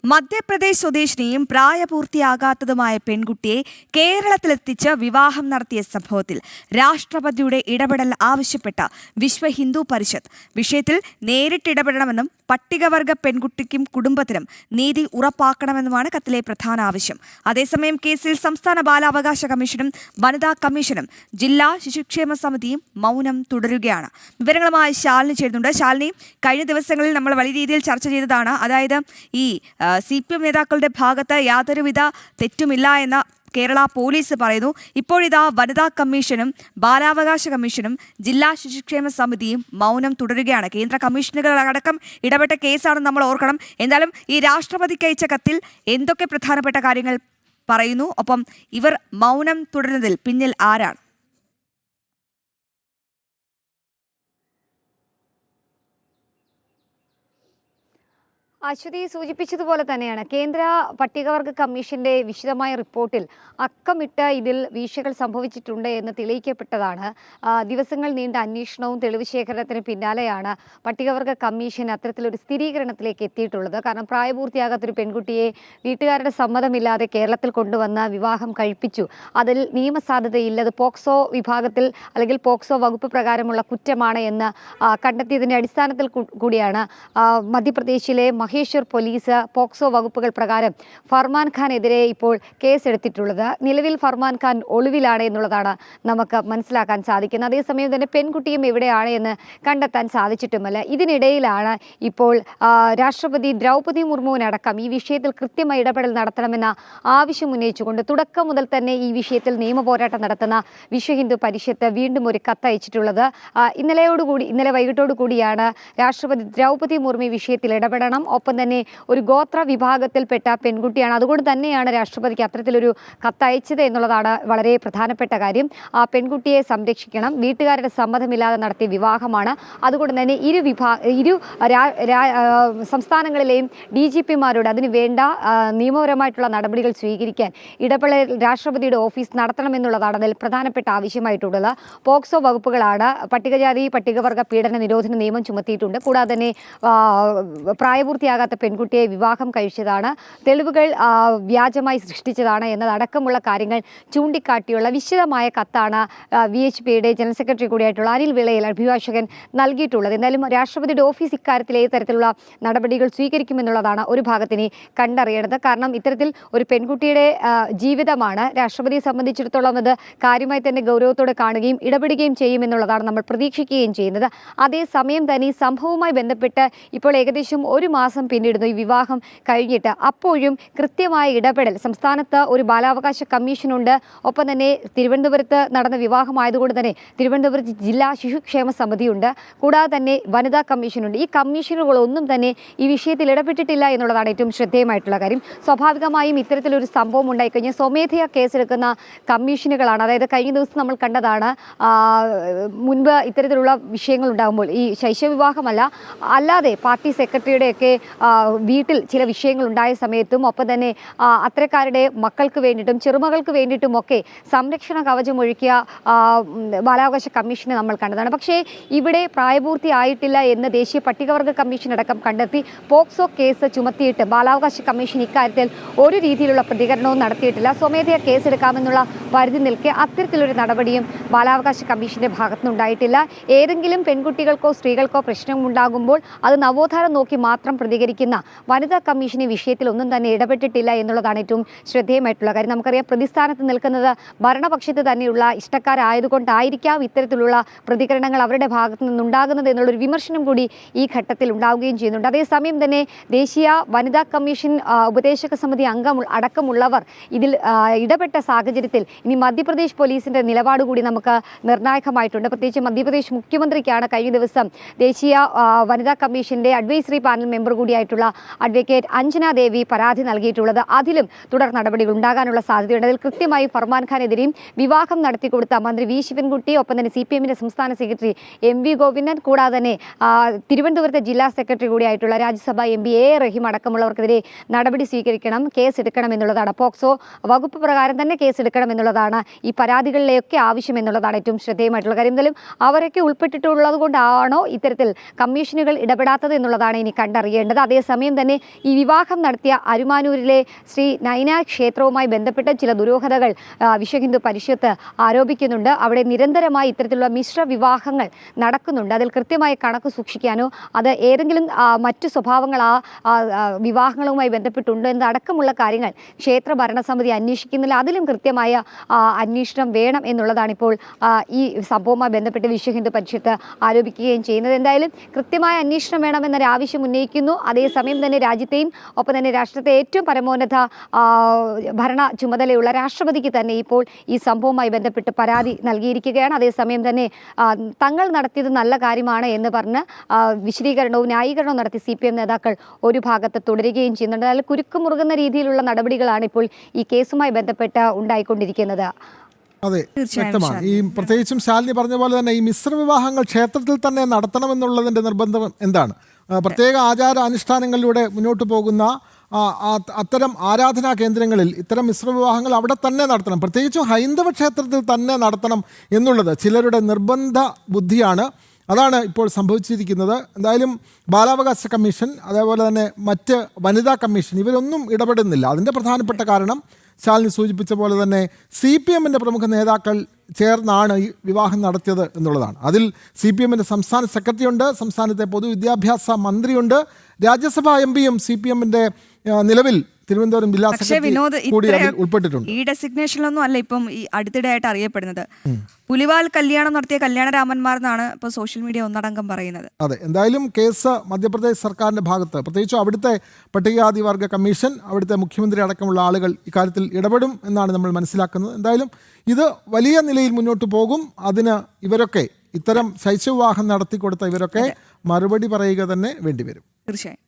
മധ്യപ്രദേശ് സ്വദേശിനിയും പ്രായപൂർത്തിയാകാത്തതുമായ പെൺകുട്ടിയെ കേരളത്തിലെത്തിച്ച് വിവാഹം നടത്തിയ സംഭവത്തിൽ രാഷ്ട്രപതിയുടെ ഇടപെടൽ ആവശ്യപ്പെട്ട വിശ്വ ഹിന്ദു പരിഷത്ത് വിഷയത്തിൽ നേരിട്ടിടപെടണമെന്നും പട്ടികവർഗ പെൺകുട്ടിക്കും കുടുംബത്തിനും നീതി ഉറപ്പാക്കണമെന്നുമാണ് കത്തിലെ പ്രധാന ആവശ്യം. അതേസമയം കേസിൽ സംസ്ഥാന ബാലാവകാശ കമ്മീഷനും വനിതാ കമ്മീഷനും ജില്ലാ ശിശുക്ഷേമ സമിതിയും മൗനം തുടരുകയാണ്. വിവരങ്ങളുമായി ശാലിനി ചേരുന്നുണ്ട്. ശാലിനി, കഴിഞ്ഞ ദിവസങ്ങളിൽ നമ്മൾ വലിയ രീതിയിൽ ചർച്ച ചെയ്തതാണ്, അതായത് ഈ CPM നേതാക്കളുടെ ഭാഗത്ത് യാതൊരുവിധ തെറ്റുമില്ല എന്ന കേരള പോലീസ് പറയുന്നു. ഇപ്പോഴിതാ വനിതാ കമ്മീഷനും ബാലാവകാശ കമ്മീഷനും ജില്ലാ ശിശുക്ഷേമ സമിതിയും മൗനം തുടരുകയാണ്. കേന്ദ്ര കമ്മീഷനുകളടക്കം ഇടപെട്ട കേസാണെന്ന് നമ്മൾ ഓർക്കണം. എന്തായാലും ഈ രാഷ്ട്രപതിക്ക് അയച്ച കത്തിൽ എന്തൊക്കെ പ്രധാനപ്പെട്ട കാര്യങ്ങൾ പറയുന്നു, ഒപ്പം ഇവർ മൗനം തുടരുന്നതിൽ പിന്നിൽ ആരാണ്? അശ്വതി സൂചിപ്പിച്ചതുപോലെ തന്നെയാണ് കേന്ദ്ര പട്ടികവർഗ കമ്മീഷന്റെ വിശദമായ റിപ്പോർട്ടിൽ അക്കമിട്ട് ഇതിൽ വീഴ്ചകൾ സംഭവിച്ചിട്ടുണ്ട് എന്ന് തെളിയിക്കപ്പെട്ടതാണ്. ദിവസങ്ങൾ നീണ്ട അന്വേഷണവും തെളിവ് ശേഖരണത്തിന് പിന്നാലെയാണ് പട്ടികവർഗ കമ്മീഷൻ അത്തരത്തിലൊരു സ്ഥിരീകരണത്തിലേക്ക് എത്തിയിട്ടുള്ളത്. കാരണം പ്രായപൂർത്തിയാകാത്തൊരു പെൺകുട്ടിയെ വീട്ടുകാരുടെ സമ്മതമില്ലാതെ കേരളത്തിൽ കൊണ്ടുവന്ന് വിവാഹം കഴിപ്പിച്ചു. അതിൽ നിയമസാധുതയില്ല, അത് പോക്സോ വിഭാഗത്തിൽ അല്ലെങ്കിൽ പോക്സോ വകുപ്പ് പ്രകാരമുള്ള കുറ്റമാണ് എന്ന് കണ്ടെത്തിയതിൻ്റെ അടിസ്ഥാനത്തിൽ കൂടിയാണ് മധ്യപ്രദേശിലെ മഹേശ്വർ പോലീസ് പോക്സോ വകുപ്പുകൾ പ്രകാരം ഫർമാൻ ഖാനെതിരെ ഇപ്പോൾ കേസെടുത്തിട്ടുള്ളത്. നിലവിൽ ഫർമാൻ ഖാൻ ഒളിവിലാണ് എന്നുള്ളതാണ് നമുക്ക് മനസ്സിലാക്കാൻ സാധിക്കുന്നത്. അതേസമയം തന്നെ പെൺകുട്ടിയും എവിടെയാണ് എന്ന് കണ്ടെത്താൻ സാധിച്ചിട്ടുമല്ല. ഇതിനിടയിലാണ് ഇപ്പോൾ രാഷ്ട്രപതി ദ്രൗപദി മുർമുവിനടക്കം ഈ വിഷയത്തിൽ കൃത്യമായി ഇടപെടൽ നടത്തണമെന്ന ആവശ്യം ഉന്നയിച്ചുകൊണ്ട് തുടക്കം മുതൽ തന്നെ ഈ വിഷയത്തിൽ നിയമ പോരാട്ടം നടത്തുന്ന വിശ്വ ഹിന്ദു പരിഷത്ത് വീണ്ടും ഒരു കത്തയച്ചിട്ടുള്ളത്. ഇന്നലെ വൈകിട്ടോടു കൂടിയാണ് രാഷ്ട്രപതി ദ്രൗപദി മുർമു ഈ വിഷയത്തിൽ ഇടപെടണം, ഒപ്പം തന്നെ ഒരു ഗോത്ര വിഭാഗത്തിൽപ്പെട്ട പെൺകുട്ടിയാണ്, അതുകൊണ്ട് തന്നെയാണ് രാഷ്ട്രപതിക്ക് അത്തരത്തിലൊരു കത്തയച്ചത് എന്നുള്ളതാണ് വളരെ പ്രധാനപ്പെട്ട കാര്യം. ആ പെൺകുട്ടിയെ സംരക്ഷിക്കണം, വീട്ടുകാരുടെ സമ്മതമില്ലാതെ നടത്തിയ വിവാഹമാണ്. അതുകൊണ്ട് തന്നെ ഇരു സംസ്ഥാനങ്ങളിലെയും DGPമാരോട് അതിന് വേണ്ട നിയമപരമായിട്ടുള്ള നടപടികൾ സ്വീകരിക്കാൻ ഇടപെടൽ രാഷ്ട്രപതിയുടെ ഓഫീസ് നടത്തണമെന്നുള്ളതാണ് അതിൽ പ്രധാനപ്പെട്ട ആവശ്യമായിട്ടുള്ളത്. പോക്സോ വകുപ്പുകളാണ്. പട്ടികജാതി പട്ടികവർഗ പീഡന നിരോധന നിയമം ചുമത്തിയിട്ടുണ്ട്. കൂടാതെ തന്നെ പ്രായപൂർത്തിയാകാത്ത പെൺകുട്ടിയെ വിവാഹം കഴിച്ചതാണ്, തെളിവുകൾ വ്യാജമായി സൃഷ്ടിച്ചതാണ് എന്നതടക്കമുള്ള കാര്യങ്ങൾ ചൂണ്ടിക്കാട്ടിയുള്ള വിശദമായ കത്താണ് VHPയുടെ ജനറൽ സെക്രട്ടറി കൂടിയായിട്ടുള്ള അനിൽ വിളയിൽ അഭിഭാഷകൻ നൽകിയിട്ടുള്ളത്. എന്തായാലും രാഷ്ട്രപതിയുടെ ഓഫീസ് ഇക്കാര്യത്തിൽ ഏത് തരത്തിലുള്ള നടപടികൾ സ്വീകരിക്കുമെന്നുള്ളതാണ് ഒരു ഭാഗത്തിന് കണ്ടറിയേണ്ടത്. കാരണം ഇത്തരത്തിൽ ഒരു പെൺകുട്ടിയുടെ ജീവിതമാണ്. രാഷ്ട്രപതിയെ സംബന്ധിച്ചിടത്തോളം അത് കാര്യമായി തന്നെ ഗൗരവത്തോടെ കാണുകയും ഇടപെടുകയും ചെയ്യുമെന്നുള്ളതാണ് നമ്മൾ പ്രതീക്ഷിക്കുകയും ചെയ്യുന്നത്. അതേസമയം തന്നെ ഈ സംഭവവുമായി ബന്ധപ്പെട്ട് ഇപ്പോൾ ഏകദേശം ഒരു മാസം പിന്നിടുന്നു ഈ വിവാഹം കഴിഞ്ഞിട്ട്. അപ്പോഴും കൃത്യമായ ഇടപെടൽ സംസ്ഥാനത്ത് ഒരു ബാലാവകാശ കമ്മീഷനുണ്ട്, ഒപ്പം തന്നെ തിരുവനന്തപുരത്ത് നടന്ന വിവാഹമായതുകൊണ്ട് തന്നെ തിരുവനന്തപുരത്ത് ജില്ലാ ശിശുക്ഷേമ സമിതിയുണ്ട്, കൂടാതെ തന്നെ വനിതാ കമ്മീഷനുണ്ട്. ഈ കമ്മീഷനുകളൊന്നും തന്നെ ഈ വിഷയത്തിൽ ഇടപെട്ടിട്ടില്ല എന്നുള്ളതാണ് ഏറ്റവും ശ്രദ്ധേയമായിട്ടുള്ള കാര്യം. സ്വാഭാവികമായും ഇത്തരത്തിലൊരു സംഭവം ഉണ്ടായിക്കഴിഞ്ഞാൽ സ്വമേധയാ കേസെടുക്കുന്ന കമ്മീഷനുകളാണ്. അതായത് കഴിഞ്ഞ ദിവസം നമ്മൾ കണ്ടതാണ്, മുൻപ് ഇത്തരത്തിലുള്ള വിഷയങ്ങൾ ഉണ്ടാകുമ്പോൾ ഈ ശൈശവവിവാഹമല്ല അല്ലാതെ പാർട്ടി സെക്രട്ടറിയുടെയൊക്കെ വീട്ടിൽ ചില വിഷയങ്ങൾ ഉണ്ടായ സമയത്തും ഒപ്പം തന്നെ അത്തരക്കാരുടെ മക്കൾക്ക് വേണ്ടിയിട്ടും ചെറുമകൾക്ക് വേണ്ടിയിട്ടുമൊക്കെ സംരക്ഷണ കവചമൊഴുക്കിയ ബാലാവകാശ കമ്മീഷനെ നമ്മൾ കണ്ടതാണ്. പക്ഷേ ഇവിടെ പ്രായപൂർത്തിയായിട്ടില്ല എന്ന് ദേശീയ പട്ടികവർഗ കമ്മീഷൻ അടക്കം കണ്ടെത്തി പോക്സോ കേസ് ചുമത്തിയിട്ട് ബാലാവകാശ കമ്മീഷൻ ഇക്കാര്യത്തിൽ ഒരു രീതിയിലുള്ള പ്രതികരണവും നടത്തിയിട്ടില്ല. സ്വമേധയാ കേസെടുക്കാമെന്നുള്ള പരിധി നിൽക്കെ അത്തരത്തിലൊരു നടപടിയും ബാലാവകാശ കമ്മീഷന്റെ ഭാഗത്തുനിന്നുണ്ടായിട്ടില്ല. ഏതെങ്കിലും പെൺകുട്ടികൾക്കോ സ്ത്രീകൾക്കോ പ്രശ്നമുണ്ടാകുമ്പോൾ അത് നവോത്ഥാനം നോക്കി മാത്രം പ്രതികരിക്കുന്ന വനിതാ കമ്മീഷൻ ഈ വിഷയത്തിൽ ഒന്നും തന്നെ ഇടപെട്ടിട്ടില്ല എന്നുള്ളതാണ് ഏറ്റവും ശ്രദ്ധേയമായിട്ടുള്ള കാര്യം. നമുക്കറിയാം, പ്രതിസ്ഥാനത്ത് നിൽക്കുന്നത് ഭരണപക്ഷത്ത് തന്നെയുള്ള ഇഷ്ടക്കാരായതുകൊണ്ടായിരിക്കാം ഇത്തരത്തിലുള്ള പ്രതികരണങ്ങൾ അവരുടെ ഭാഗത്തു നിന്നുണ്ടാകുന്നത് എന്നുള്ളൊരു വിമർശനം കൂടി ഈ ഘട്ടത്തിൽ ഉണ്ടാവുകയും ചെയ്യുന്നുണ്ട്. അതേസമയം തന്നെ ദേശീയ വനിതാ കമ്മീഷൻ ഉപദേശക സമിതി അടക്കമുള്ളവർ ഇതിൽ ഇടപെട്ട സാഹചര്യത്തിൽ ഇനി മധ്യപ്രദേശ് പോലീസിന്റെ നിലപാട് കൂടി നമുക്ക് നിർണായകമായിട്ടുണ്ട്. പ്രത്യേകിച്ച് മധ്യപ്രദേശ് മുഖ്യമന്ത്രിക്കാണ് കഴിഞ്ഞ ദിവസം ദേശീയ വനിതാ കമ്മീഷന്റെ അഡ്വൈസറി പാനൽ മെമ്പർ കൂടിയായിട്ടുള്ള അഡ്വക്കേറ്റ് അഞ്ജന ദേവി പരാതി നൽകിയിട്ടുള്ളത്. അതിലും തുടർ നടപടികൾ ഉണ്ടാകാനുള്ള സാധ്യതയുണ്ട്. അതിൽ കൃത്യമായി ഫർമാൻ ഖാനെതിരെയും വിവാഹം നടത്തിക്കൊടുത്ത മന്ത്രി V ശിവൻകുട്ടി, ഒപ്പം തന്നെ CPMന്റെ സംസ്ഥാന സെക്രട്ടറി MV ഗോവിന്ദൻ, കൂടാതെ തന്നെ തിരുവനന്തപുരത്തെ ജില്ലാ സെക്രട്ടറി കൂടിയായിട്ടുള്ള രാജ്യസഭ MP A റഹീം അടക്കമുള്ളവർക്കെതിരെ നടപടി സ്വീകരിക്കണം, കേസെടുക്കണം എന്നുള്ളതാണ്. പോക്സോ വകുപ്പ് പ്രകാരം തന്നെ കേസെടുക്കണം എന്നുള്ളതാണ് ഈ പരാതികളിലെയൊക്കെ ആവശ്യം എന്നുള്ളതാണ് ഏറ്റവും ശ്രദ്ധേയമായിട്ടുള്ള കാര്യം. എന്തായാലും അവരൊക്കെ ഉൾപ്പെട്ടിട്ടുള്ളത് കൊണ്ടാണോ ഇത്തരത്തിൽ കമ്മീഷനുകൾ ഇടപെടാത്തത് എന്നുള്ളതാണ് ഇനി കണ്ടറിയേണ്ടത്. ചെയ്യേണ്ടത്. അതേസമയം തന്നെ ഈ വിവാഹം നടത്തിയ അരുമാനൂരിലെ ശ്രീ നൈന ക്ഷേത്രവുമായി ബന്ധപ്പെട്ട ചില ദുരൂഹതകൾ വിശ്വ ഹിന്ദു പരിഷത്ത് ആരോപിക്കുന്നുണ്ട്. അവിടെ നിരന്തരമായി ഇത്തരത്തിലുള്ള മിശ്ര വിവാഹങ്ങൾ നടക്കുന്നുണ്ട്. അതിൽ കൃത്യമായ കണക്ക് സൂക്ഷിക്കാനോ അത് ഏതെങ്കിലും മറ്റു സ്വഭാവങ്ങൾ വിവാഹങ്ങളുമായി ബന്ധപ്പെട്ടുണ്ടോ എന്നതടക്കമുള്ള കാര്യങ്ങൾ ക്ഷേത്ര ഭരണസമിതി അന്വേഷിക്കുന്നില്ല. അതിലും കൃത്യമായ അന്വേഷണം വേണം എന്നുള്ളതാണ് ഇപ്പോൾ ഈ സംഭവവുമായി ബന്ധപ്പെട്ട് വിശ്വ ഹിന്ദു പരിഷത്ത് ആരോപിക്കുകയും ചെയ്യുന്നത്. എന്തായാലും കൃത്യമായ അന്വേഷണം വേണമെന്നൊരു ആവശ്യം ഉന്നയിക്കുന്നു. അതേസമയം തന്നെ രാജ്യത്തെയും ഒപ്പം തന്നെ രാഷ്ട്രത്തെ ഏറ്റവും പരമോന്നത ഭരണ ചുമതലയുള്ള രാഷ്ട്രപതിക്ക് തന്നെ ഇപ്പോൾ ഈ സംഭവവുമായി ബന്ധപ്പെട്ട് പരാതി നൽകിയിരിക്കുകയാണ്. അതേസമയം തന്നെ തങ്ങൾ നടത്തിയത് നല്ല കാര്യമാണ് എന്ന് പറഞ്ഞ് വിശദീകരണവും ന്യായീകരണവും നടത്തി CPM നേതാക്കൾ ഒരു ഭാഗത്ത് തുടരുകയും ചെയ്യുന്നുണ്ട്. അതിൽ കുരുക്കുമുറുകുന്ന രീതിയിലുള്ള നടപടികളാണ് ഇപ്പോൾ ഈ കേസുമായി ബന്ധപ്പെട്ട് ഉണ്ടായിക്കൊണ്ടിരിക്കുന്നത്. അതെ, വ്യക്തമാണ്. ഈ പ്രത്യേകിച്ചും ശാലിനി പറഞ്ഞ പോലെ തന്നെ ഈ മിശ്ര വിവാഹങ്ങൾ ക്ഷേത്രത്തിൽ തന്നെ നടത്തണമെന്നുള്ളതിൻ്റെ നിർബന്ധം എന്താണ്? പ്രത്യേക ആചാര അനുഷ്ഠാനങ്ങളിലൂടെ മുന്നോട്ട് പോകുന്ന അത്തരം ആരാധനാ കേന്ദ്രങ്ങളിൽ ഇത്തരം മിശ്ര വിവാഹങ്ങൾ അവിടെ തന്നെ നടത്തണം, പ്രത്യേകിച്ചും ഹൈന്ദവ ക്ഷേത്രത്തിൽ തന്നെ നടത്തണം എന്നുള്ളത് ചിലരുടെ നിർബന്ധ ബുദ്ധിയാണ്. അതാണ് ഇപ്പോൾ സംഭവിച്ചിരിക്കുന്നത്. എന്തായാലും ബാലാവകാശ കമ്മീഷൻ അതേപോലെ തന്നെ മറ്റ് വനിതാ കമ്മീഷൻ ഇവരൊന്നും ഇടപെടുന്നില്ല. അതിൻ്റെ പ്രധാനപ്പെട്ട കാരണം ശാലിനി സൂചിപ്പിച്ച പോലെ തന്നെ CPMൻ്റെ പ്രമുഖ നേതാക്കൾ ചേർന്നാണ് ഈ വിവാഹം നടത്തിയത് എന്നുള്ളതാണ്. അതിൽ CPMൻ്റെ സംസ്ഥാന സെക്രട്ടറി ഉണ്ട്, സംസ്ഥാനത്തെ പൊതുവിദ്യാഭ്യാസ മന്ത്രിയുണ്ട്, രാജ്യസഭാ MPയും CPMൻ്റെ നിലവിൽ തിരുവനന്തപുരം ജില്ലാ സെക്രട്ടറി കൂടി അതിൽ ഉൾപ്പെട്ടിട്ടുണ്ട്. ഈ ഡെസിഗ്നേഷനിലൊന്നും അല്ല ഇപ്പം ഈ അടുത്തിടെയായിട്ട് അറിയപ്പെടുന്നത്. പുലിവാൽ കല്യാണം നടത്തിയ കല്യാണരാമന്മാർ എന്നാണ് ഇപ്പോൾ സോഷ്യൽ മീഡിയ ഒന്നടങ്കം പറയുന്നത്. അതെ, എന്തായാലും കേസ് മധ്യപ്രദേശ് സർക്കാരിൻ്റെ ഭാഗത്ത്, പ്രത്യേകിച്ചും അവിടുത്തെ പട്ടികജാതി വർഗ കമ്മീഷൻ, അവിടുത്തെ മുഖ്യമന്ത്രി അടക്കമുള്ള ആളുകൾ ഇക്കാര്യത്തിൽ ഇടപെടും എന്നാണ് നമ്മൾ മനസ്സിലാക്കുന്നത്. എന്തായാലും ഇത് വലിയ നിലയിൽ മുന്നോട്ട് പോകും. അതിന് ഇവരൊക്കെ ഇത്തരം ശൈശവവിവാഹം നടത്തിക്കൊടുത്ത ഇവരൊക്കെ മറുപടി പറയുക തന്നെ വേണ്ടിവരും. തീർച്ചയായും.